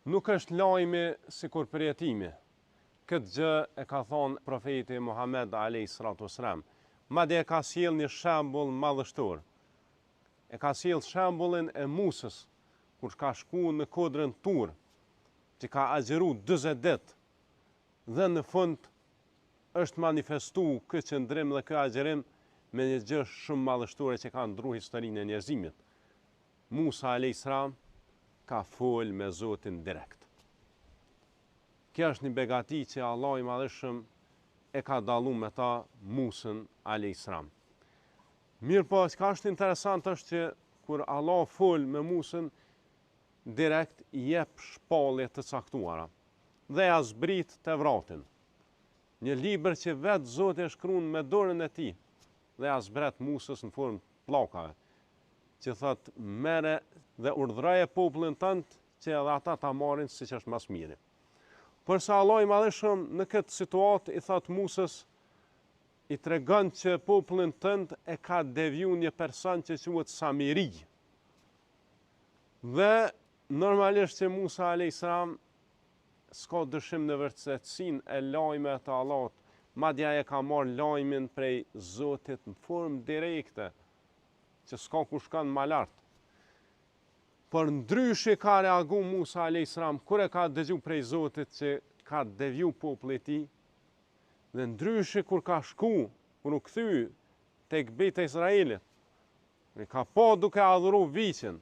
Nuk është lajmi sikur përjetimi. Këtë gjë e ka thonë profeti Muhammed a.s. Madje e ka sjell një shembull madhështor. E ka sjell shembullin e Musës, kur ka shku në kodrën Tur, që ka agjeru 40 ditë, dhe në fund është manifestu këtë qëndrim dhe këtë agjerim me një gjë shumë madhështore që ka ndru historinë e njerëzimit. Musa a.s. ka fol me Zotin direkt. Kjo është një begati që Allah i Madhëshëm e ka dallu me ta Musën a.s. Mirë po, që ka është interesant është që kur Allah fol me Musën, direkt i jep shpallje të caktuara dhe ja zbrit Tevratin. Një libër që vetë Zoti e shkruan me dorën e tij dhe ja zbret Musës në formë pllakave, që thot merre dhe urdhroje popullin tënd që edhe ata ta marrin siç është mas miri. Përsa Allah i Madhëshëm në këtë situatë i thot Musës, i tregon që popullin tënd e ka deviju një person që quhet Samiri. Dhe normalisht që Musa a.s. s'ka dyshim në vërtetësinë e lajme të Allahut, madje ai e ka marrë lajmin prej Zotit në formë direkte, që s'ka ku shkon më lart. Por ndryshe ka reagu Musa a.s. kur e ka dëgju prej Zotit që ka deviju populli i tij, dhe ndryshe kur ka shku, kur u kthy tek bitë e Izraelit, ka po duke adhuru viqin,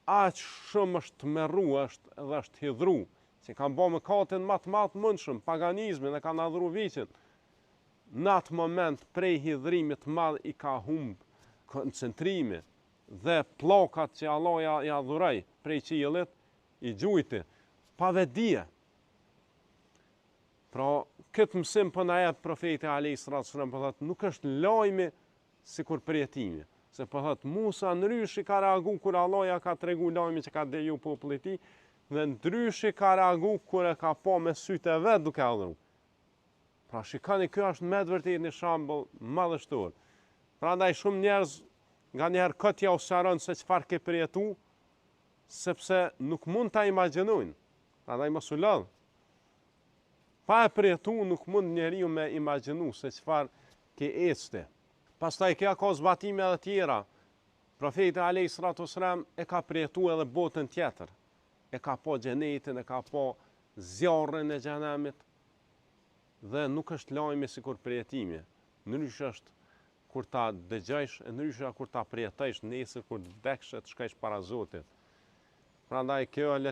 aq shumë është tmerru, është edhe është hidhru, që kanë bë mëkatin më të madh mundshëm, paganizmin, e kanë adhuru viqin. Në atë moment prej hidhrimit madh i ka humb koncentrimi dhe pllakat që Allah ja dhuroi prej qiellit i gjujti pa vetdije. Pra, këtë mësim po na jep profeti a.s. po thotë nuk është lajmi sikur përjetimi, se po thotë Musa ndryshe ka reagu kur Allah ja ka tregu lajmin që ka deviju populli i tij, dhe ndryshe ka reagu kur e ka pa me sytë e vet duke adhuru. Pra shikoni, kjo është me të vërtetë një shembull madhështor. Prandaj shumë njerëz nganjëherë këtë ja usharon se çfarë ke përjetu, sepse nuk mund ta imagjinojnë. Prandaj mos u lodh. Pa e përjetu nuk mund njeriu me imagjinu se çfarë ke ecte. Pastaj kjo ka zbatime edhe tjera. Profeti a.s. e ka përjetu edhe botën tjetër. E ka po xhenetin, e ka po zjarrin e xhenemit, dhe nuk është lajmi sikur përjetimi. Ndryshe është kur ta dëgjojsh, ndryshe kur ta përjetosh nesër kur vdeksh të shkosh para Zotit. Prandaj kjo